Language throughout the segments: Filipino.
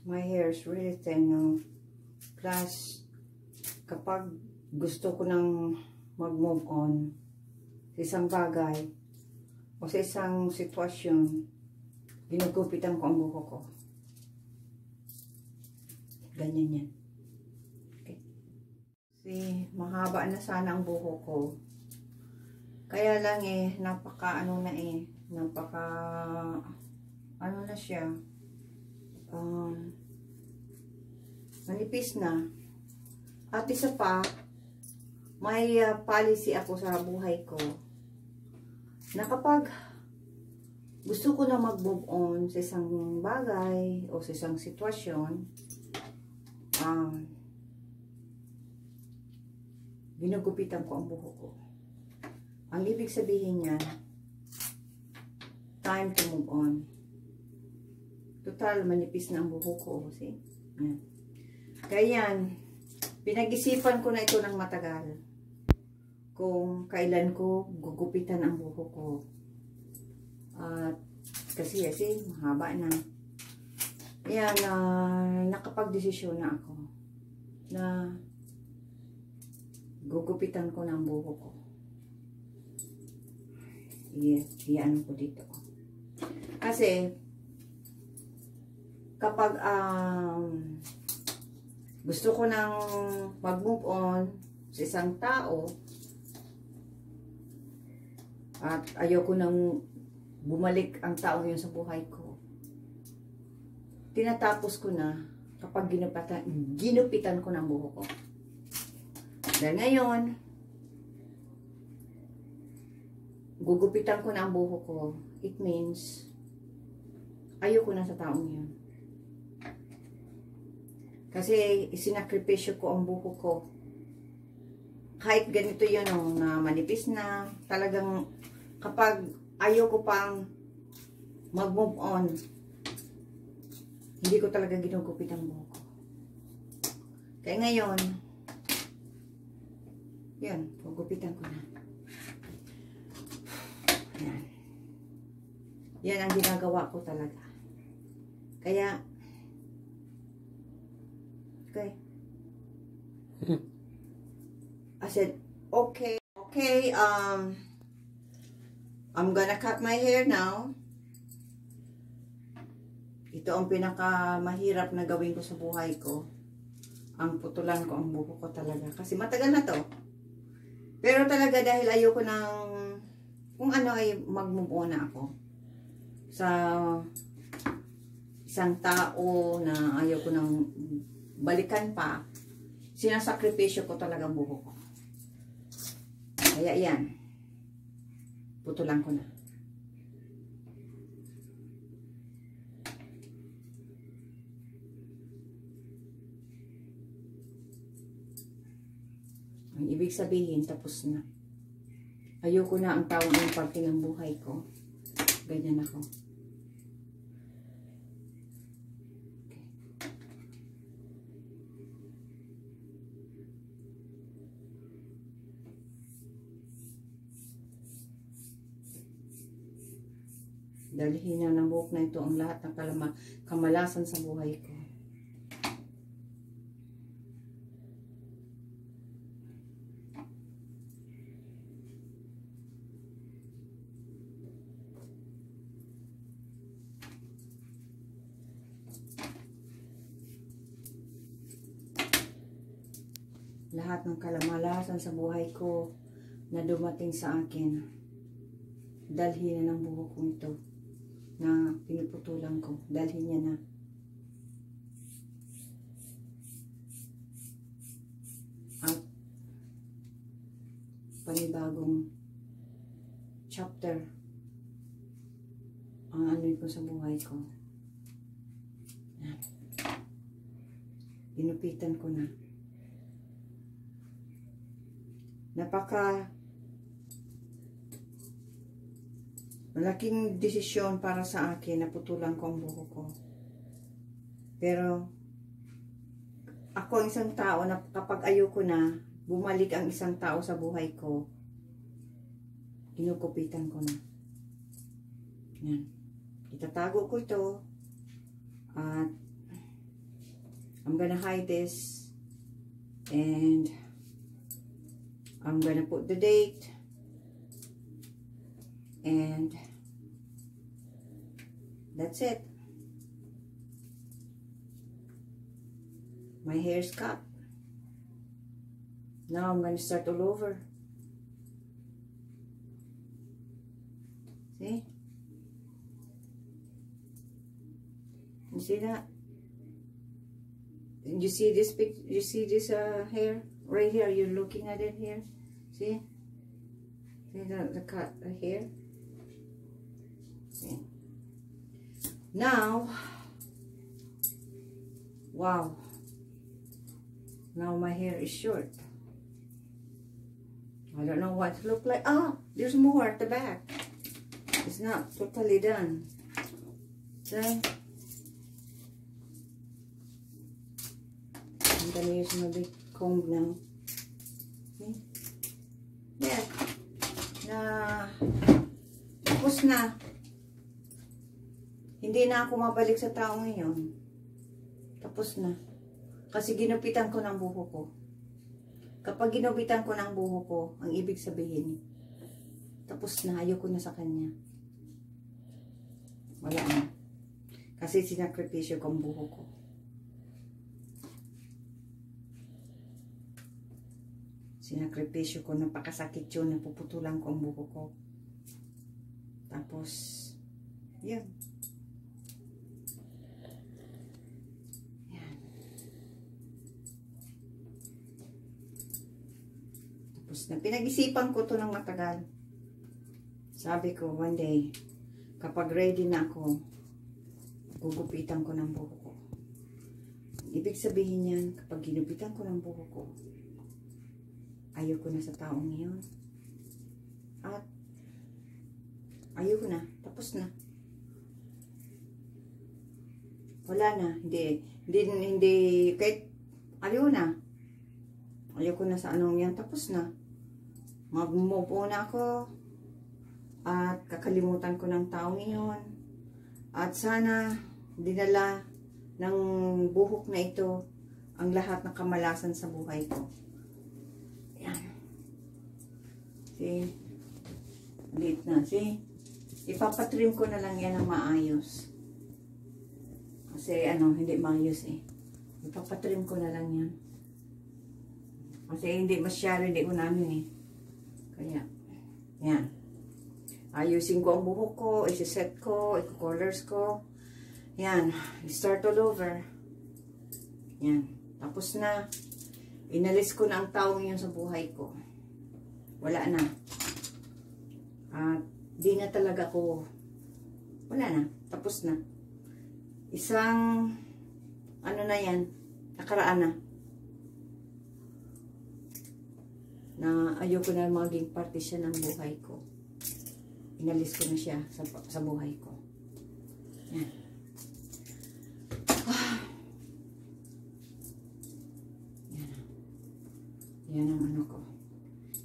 my hair is really thin now. Plus, kapag gusto ko nang mag-move on sa isang bagay o sa isang sitwasyon, ginugupitan ko ang buhok ko. Ganyan yan. Okay. Kasi mahaba na sana ang buhok ko. Kaya lang napaka na siya. Manipis na. At isa pa, may policy ako sa buhay ko na kapag gusto ko na mag-move on sa isang bagay o sa isang sitwasyon, ginugupitan ko ang buhok ko. Ang ibig sabihin niya, time to move on. Total, manipis na ang buhok ko. See? Yan. Kaya yan, pinag-isipan ko na ito ng matagal. Kung kailan ko gugupitan ang buhok ko. At kasi mahaba na. Yan, nakapag-desisyon na ako na gugupitan ko ng buhok ko. Iyan ko dito. Kasi kapag gusto ko nang mag-move on sa isang tao at ayoko nang bumalik ang tao yun sa buhay ko, tinatapos ko na kapag ginupitan ko ng buhok ko. Dahil ngayon, gugupitan ko na ang buhok ko, it means ayoko na sa taong yun. Kasi isinakripisyo ko ang buhok ko. Kahit ganito yun, na manipis na, talagang kapag ayoko pang mag-move on, hindi ko talaga ginugupit ang buhok ko. Kaya ngayon, yun, gugupitan ko na. Yan. Yan ang ginagawa ko talaga. Kaya, okay. I said, okay, I'm gonna cut my hair now. Ito ang pinakamahirap na gawin ko sa buhay ko. Ang putulan ko ang buhok ko talaga. Kasi matagal na to. Pero talaga dahil ayoko ng, kung ano ay mag-move on na ako. Sa isang tao na ayoko nang balikan pa, sinasakripisyo ko talaga ang buhok ko. Kaya yan, putulan ko na. Ang ibig sabihin, tapos na. Ayoko na ang tawag ng parte ng buhay ko. Ganyan ako. Dalhin na ng buhok na ito ang lahat ng kamalasan sa buhay ko. Lahat ng kalamalasan sa buhay ko na dumating sa akin, dalhin na ng buhok ko ito na pinuputulan ko. Dalhin niya na. At panibagong chapter ang ano ko sa buhay ko. Ginupitan ko na. Malaking desisyon para sa akin na putulan ko ang buhok ko. Pero ako ang isang tao na kapag ayoko na bumalik ang isang tao sa buhay ko, ginukupitan ko na. Yan. Itatago ko ito at I'm gonna hide this. And I'm gonna put the date. And that's it. My hair's cut. Now I'm gonna start all over. See? You see that? You see this you see this hair right here? You're looking at it here. See? See the cut right here? See? Now, wow. Now my hair is short. I don't know what to look like. Oh, there's more at the back. It's not totally done. So, I'm gonna use my big comb now. See? Yeah. Tapos na. Hindi na ako mabalik sa tao ngayon. Tapos na. Kasi ginupitan ko ng buhok ko. Kapag ginupitan ko ng buhok ko, ang ibig sabihin, tapos na, ayoko na sa kanya. Wala na. Kasi sinakripisyo ko ang buhok ko. Sinakripisyo ko, napakasakit yun, napuputulan ko ang buhok ko. Tapos, yun. Na pinag-isipan ko to ng matagal. Sabi ko, one day, kapag ready na ako, gugupitan ko ng buhok ko. Ibig sabihin yan, kapag ginupitan ko ng buhok ko, ayoko na sa taong yun. At, ayoko na. Tapos na. Wala na. Hindi, kahit, ayoko na. Ayoko na sa anong yan. Tapos na. Mag-move on ako at kakalimutan ko ng taong iyon at sana dinala ng buhok na ito ang lahat ng kamalasan sa buhay ko. Yan. See? Liit na. See? Ipapatrim ko na lang yan ng maayos. Kasi hindi maayos eh. Ipapatrim ko na lang yan. Kasi hindi masyado, hindi ko namin eh. Kaya, yan. Ayusin ko ang buhok ko, isi-set ko, i-colors ko. Yan, start all over. Yan, tapos na. Inalis ko na ang taong yun sa buhay ko. Wala na. At di na talaga ko, wala na, tapos na. Isang, na yan, nakaraan na. Na ayoko na maging parte siya ng buhay ko. Inalis ko na siya sa buhay ko. Yan. Yan. Yan ang ko.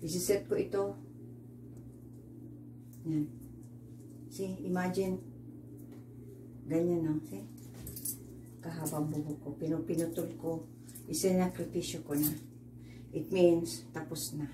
Isi-set ko ito. Yan. See, imagine. Ganyan no. See? Kahabang buhok ko. Pinutol ko. Isinakripisyo ko na. It means, tapos na.